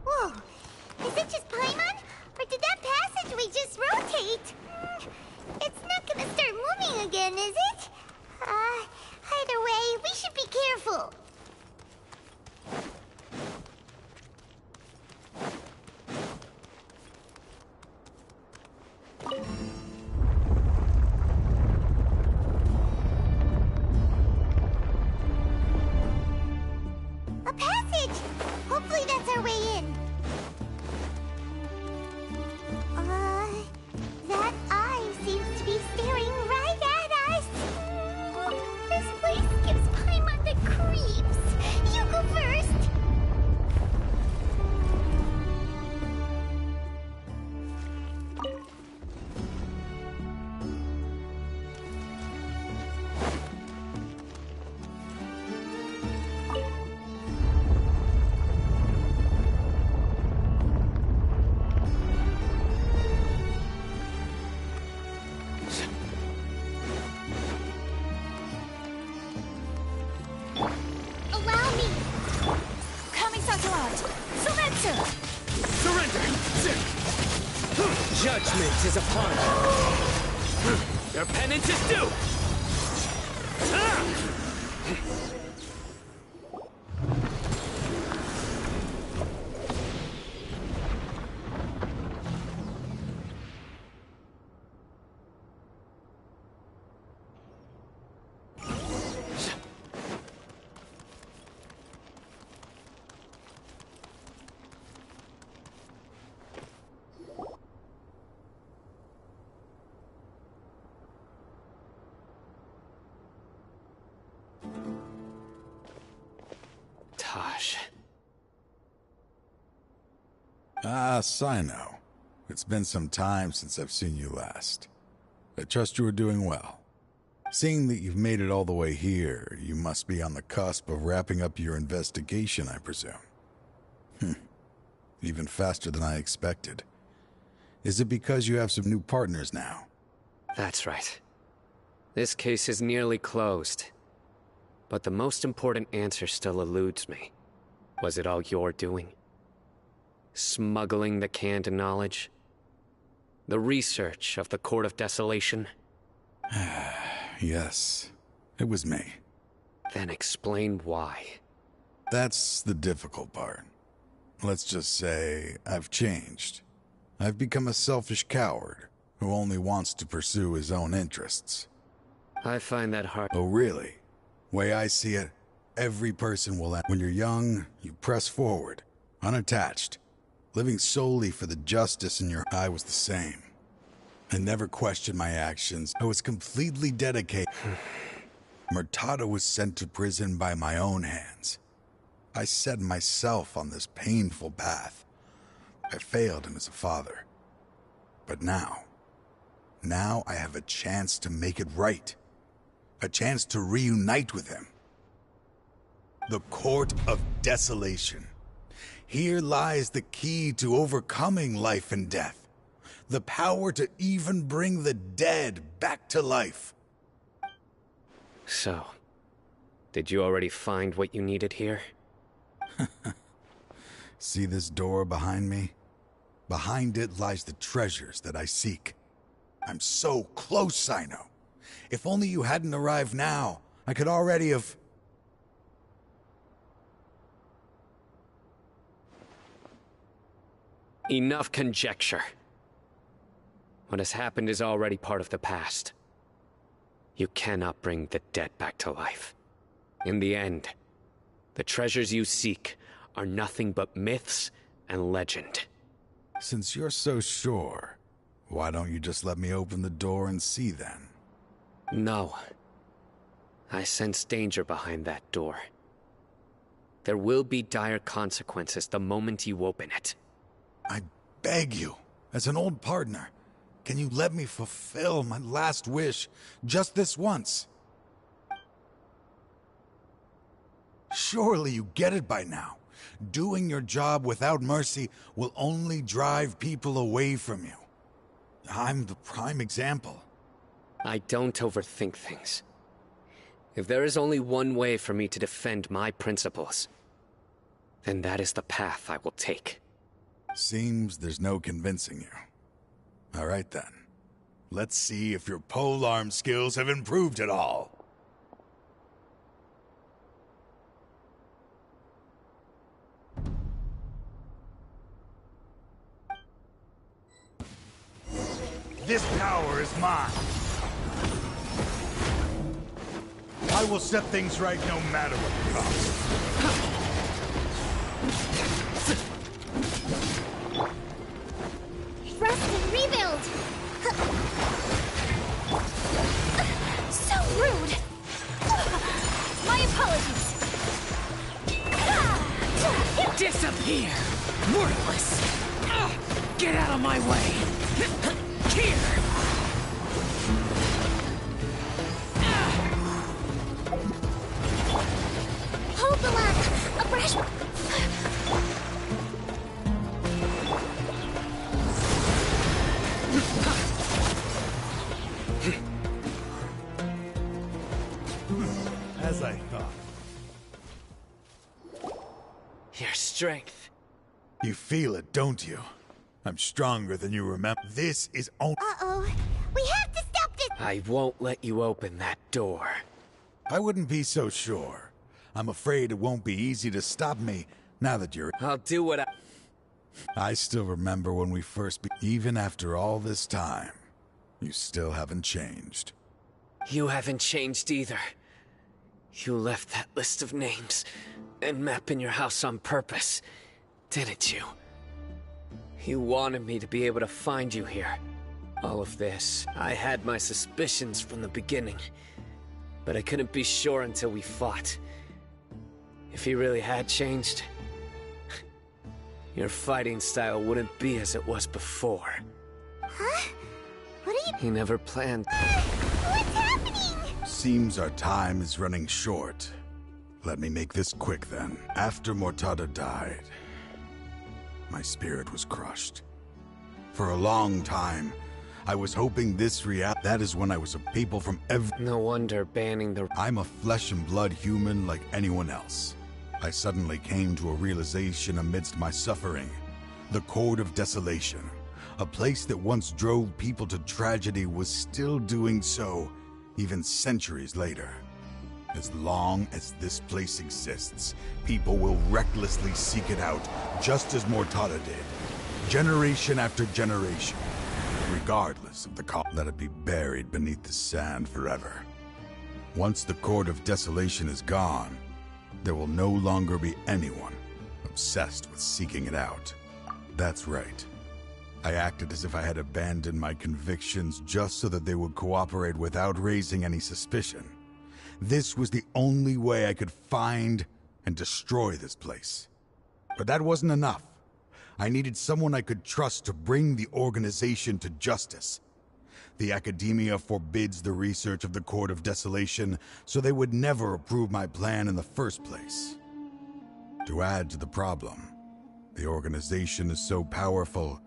Speaker 7: Whoa! Is it just Paimon? Or did that passageway just rotate? It's not gonna start moving again, is it? Either way, we should be careful. A passage! Hopefully that's our way in. That eye seems to be staring right at us. This place gives Paimon the creeps. You go first. Allow me.
Speaker 14: Coming Satarat! Surrender!
Speaker 10: Surrender!
Speaker 3: Judgment is upon you.
Speaker 10: Your penance is due!
Speaker 3: Taj.
Speaker 13: Ah, Cyno. It's been some time since I've seen you last. I trust you are doing well. Seeing that you've made it all the way here, you must be on the cusp of wrapping up your investigation, I presume. Even faster than I expected. Is it because you have some new partners now?
Speaker 3: That's right. This case is nearly closed. But the most important answer still eludes me. Was it all your doing? Smuggling the canned knowledge? The research of the Court of Desolation?
Speaker 13: Yes, it was me.
Speaker 3: Then explain why.
Speaker 13: That's the difficult part. Let's just say I've changed. I've become a selfish coward who only wants to pursue his own interests.
Speaker 3: I find that hard.
Speaker 13: Oh, really? Way I see it, every person will end. When you're young, you press forward, unattached, living solely for the justice in your eye. Was the same. I never questioned my actions. I was completely dedicated. Murtada was sent to prison by my own hands. I set myself on this painful path. I failed him as a father. But now I have a chance to make it right. A chance to reunite with him. The Court of Desolation. Here lies the key to overcoming life and death. The power to even bring the dead back to life.
Speaker 3: So, did you already find what you needed here?
Speaker 13: See this door behind me? Behind it lies the treasures that I seek. I'm so close, Cyno.
Speaker 15: If only you hadn't arrived now, I could already have...
Speaker 3: Enough conjecture. What has happened is already part of the past. You cannot bring the dead back to life. In the end, the treasures you seek are nothing but myths and legend.
Speaker 15: Since you're so sure, why don't you just let me open the door and see then?
Speaker 3: No. I sense danger behind that door. There will be dire consequences the moment you open it.
Speaker 15: I beg you, as an old partner, can you let me fulfill my last wish just this once? Surely you get it by now. Doing your job without mercy will only drive people away from you. I'm the prime example.
Speaker 3: I don't overthink things. If there is only one way for me to defend my principles, then that is the path I will take.
Speaker 15: Seems there's no convincing you. All right then. Let's see if your polearm skills have improved at all. This power is mine. I will set things right no matter what the cost.
Speaker 2: Rest and rebuild! So rude! My apologies!
Speaker 8: Disappear! Worthless! Get out of my way! Here!
Speaker 2: Hold the line! A brush...
Speaker 15: As I thought.
Speaker 3: Your strength.
Speaker 15: You feel it, don't you? I'm stronger than you remember. This is only...
Speaker 7: Uh-oh. We have to stop this!
Speaker 3: I won't let you open that door.
Speaker 15: I wouldn't be so sure. I'm afraid it won't be easy to stop me now that you're...
Speaker 3: I'll do what
Speaker 15: I still remember when we first even after all this time, you still haven't changed.
Speaker 3: You haven't changed either. You left that list of names and map in your house on purpose, didn't you? You wanted me to be able to find you here. All of this, I had my suspicions from the beginning, but I couldn't be sure until we fought. If he really had changed, your fighting style wouldn't be as it was before.
Speaker 7: Huh? What are you...
Speaker 3: He never planned...
Speaker 7: What's happening?
Speaker 15: Seems our time is running short. Let me make this quick then. After Mortada died, my spirit was crushed. For a long time, I was hoping this that is when I was a people from every...
Speaker 3: No wonder banning the...
Speaker 15: I'm a flesh and blood human like anyone else. I suddenly came to a realization amidst my suffering. The Court of Desolation, a place that once drove people to tragedy, was still doing so, even centuries later. As long as this place exists, people will recklessly seek it out, just as Mortada did, generation after generation, regardless of the cost. Let it be buried beneath the sand forever. Once the Court of Desolation is gone, there will no longer be anyone obsessed with seeking it out. That's right. I acted as if I had abandoned my convictions just so that they would cooperate without raising any suspicion. This was the only way I could find and destroy this place. But that wasn't enough. I needed someone I could trust to bring the organization to justice. The Academia forbids the research of the Court of Desolation, so they would never approve my plan in the first place. To add to the problem, the organization is so powerful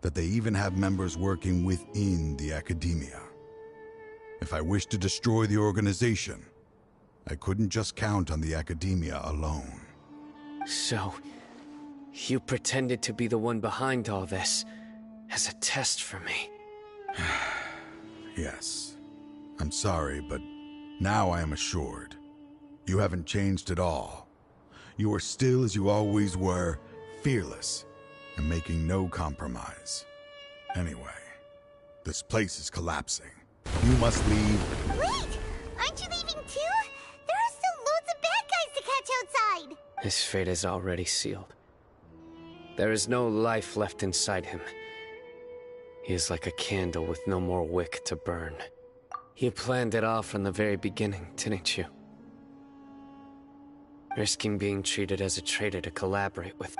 Speaker 15: that they even have members working within the Academia. If I wished to destroy the organization, I couldn't just count on the Academia alone.
Speaker 3: So, you pretended to be the one behind all this, as a test for me.
Speaker 15: Yes. I'm sorry, but now I am assured. You haven't changed at all. You are still as you always were, fearless, and making no compromise. Anyway, this place is collapsing. You must leave.
Speaker 7: Wait! Aren't you leaving too? There are still loads of bad guys to catch outside!
Speaker 3: His fate is already sealed. There is no life left inside him. He is like a candle with no more wick to burn. You planned it all from the very beginning, didn't you? Risking being treated as a traitor to collaborate with.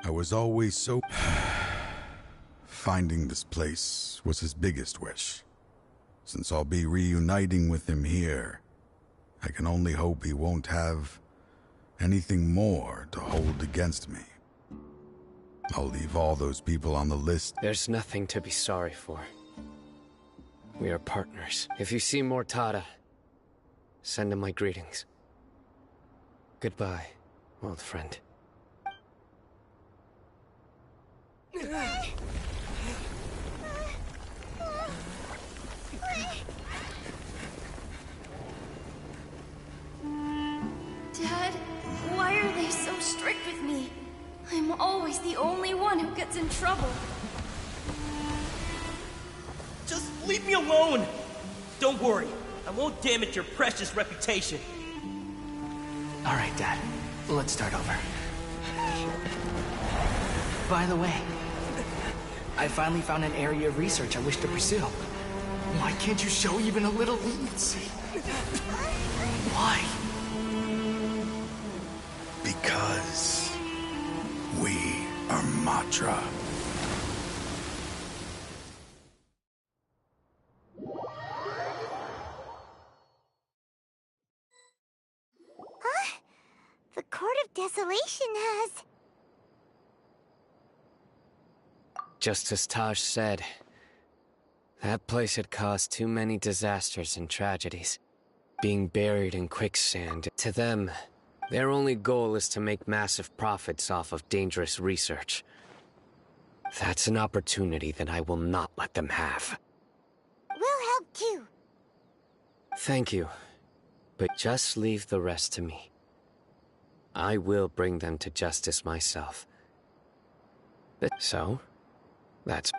Speaker 15: I was always so... Finding this place was his biggest wish. Since I'll be reuniting with him here, I can only hope he won't have anything more to hold against me. I'll leave all those people on the list.
Speaker 3: There's nothing to be sorry for. We are partners. If you see Mortada, send him my greetings. Goodbye, old friend.
Speaker 14: Dad, why are they so strict with me? I'm always the only one who gets in trouble.
Speaker 16: Just leave me alone! Don't worry, I won't damage your precious reputation.
Speaker 5: Alright, Dad. Let's start over. By the way, I finally found an area of research I wish to pursue. Why can't you show even a little leniency? Why?
Speaker 15: Because we are Matra.
Speaker 7: Huh? The Court of Desolation has...
Speaker 3: Just as Taj said, that place had caused too many disasters and tragedies. Being buried in quicksand, to them, their only goal is to make massive profits off of dangerous research. That's an opportunity that I will not let them have.
Speaker 7: We'll help too.
Speaker 3: Thank you, but just leave the rest to me. I will bring them to justice myself. So, that's...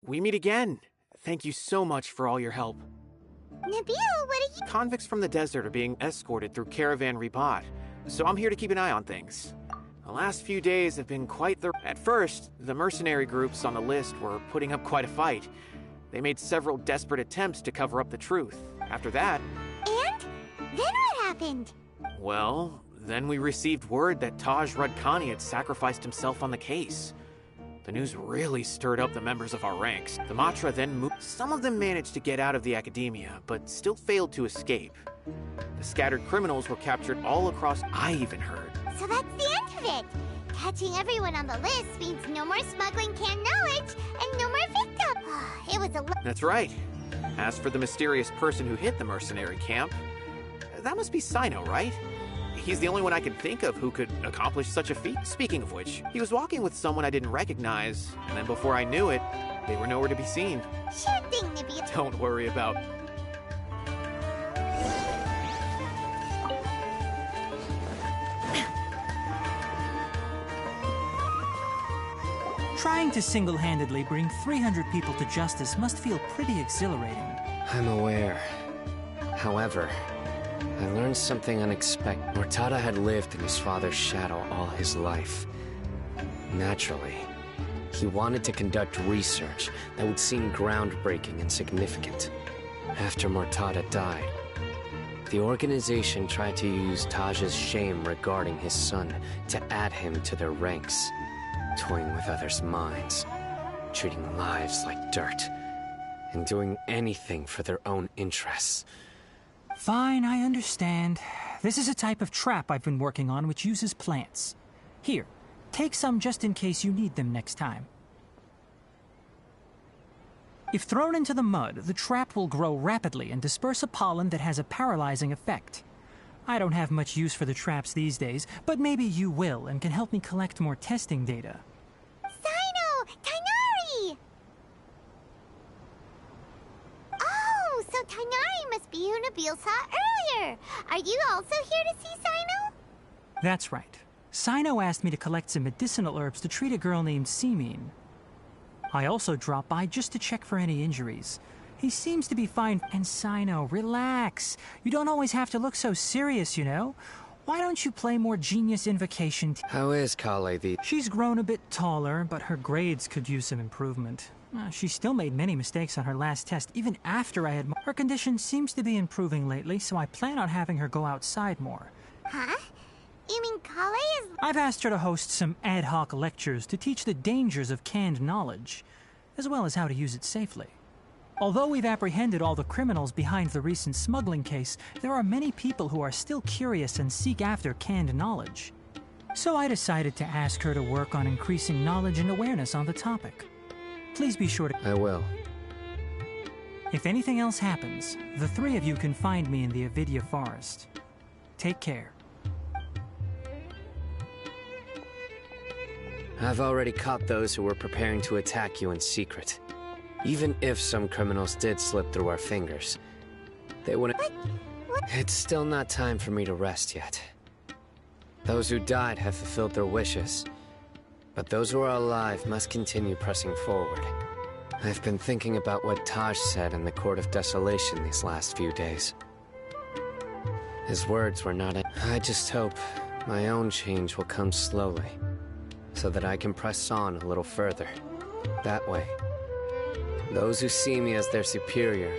Speaker 1: We meet again. Thank you so much for all your help.
Speaker 7: Nabil, what are you...
Speaker 1: Convicts from the desert are being escorted through Caravan Ribat, so I'm here to keep an eye on things. The last few days have been quite the... At first, the mercenary groups on the list were putting up quite a fight. They made several desperate attempts to cover up the truth. After that...
Speaker 7: And? Then what happened?
Speaker 1: Well, then we received word that Taj Radkani had sacrificed himself on the case. The news really stirred up the members of our ranks. The Matra then moved. Some of them managed to get out of the academia, but still failed to escape. The scattered criminals were captured all across. I even heard.
Speaker 7: So that's the end of it. Catching everyone on the list means no more smuggling canned knowledge and no more victims. It was a...
Speaker 1: That's right. As for the mysterious person who hit the mercenary camp, That must be Cyno, right? He's the only one I can think of who could accomplish such a feat. Speaking of which, he was walking with someone I didn't recognize, and then before I knew it, they were nowhere to be seen.
Speaker 7: Sure thing, Nibby.
Speaker 1: Don't worry about...
Speaker 17: Trying to single-handedly bring 300 people to justice must feel pretty exhilarating.
Speaker 3: I'm aware. However, I learned something unexpected. Mortada had lived in his father's shadow all his life. Naturally, he wanted to conduct research that would seem groundbreaking and significant. After Mortada died, the organization tried to use Taj's shame regarding his son to add him to their ranks, toying with others' minds, treating lives like dirt, and doing anything for their own interests.
Speaker 17: Fine, I understand. This is a type of trap I've been working on which uses plants. Here, take some just in case you need them next time. If thrown into the mud, the trap will grow rapidly and disperse a pollen that has a paralyzing effect. I don't have much use for the traps these days, but maybe you will and can help me collect more testing data.
Speaker 7: Cyno! Tighnari! Oh, so Tighnari must be who Nabil saw earlier. Are you also here to see Cyno?
Speaker 17: That's right. Cyno asked me to collect some medicinal herbs to treat a girl named Semin. I also dropped by just to check for any injuries. He seems to be fine. And Cyno, relax. You don't always have to look so serious, you know? Why don't you play more Genius Invocation?
Speaker 3: How is Kale the...
Speaker 17: She's grown a bit taller, but her grades could use some improvement. She still made many mistakes on her last test, even after I had... Her condition seems to be improving lately, so I plan on having her go outside more.
Speaker 7: Huh? You mean Kale is...
Speaker 17: I've asked her to host some ad hoc lectures to teach the dangers of canned knowledge, as well as how to use it safely. Although we've apprehended all the criminals behind the recent smuggling case, there are many people who are still curious and seek after canned knowledge. So I decided to ask her to work on increasing knowledge and awareness on the topic. Please be sure to...
Speaker 3: I will.
Speaker 17: If anything else happens, the three of you can find me in the Avidya Forest. Take care.
Speaker 3: I've already caught those who were preparing to attack you in secret. Even if some criminals did slip through our fingers, they wouldn't...
Speaker 7: What?
Speaker 3: It's still not time for me to rest yet. Those who died have fulfilled their wishes, but those who are alive must continue pressing forward. I've been thinking about what Taj said in the Court of Desolation these last few days. His words were not... I just hope my own change will come slowly, so that I can press on a little further. That way, those who see me as their superior,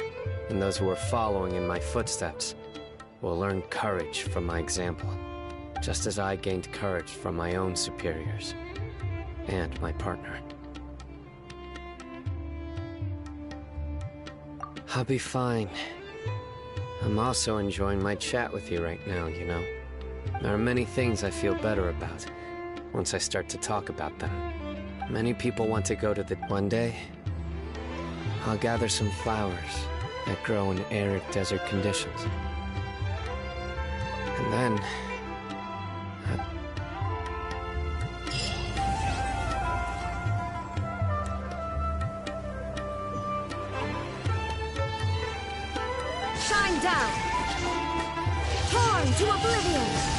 Speaker 3: and those who are following in my footsteps, will learn courage from my example, just as I gained courage from my own superiors, and my partner. I'll be fine. I'm also enjoying my chat with you right now, you know. There are many things I feel better about once I start to talk about them. Many people want to go to the... One day, I'll gather some flowers that grow in arid desert conditions. And then...
Speaker 18: Shine down! Torn to oblivion!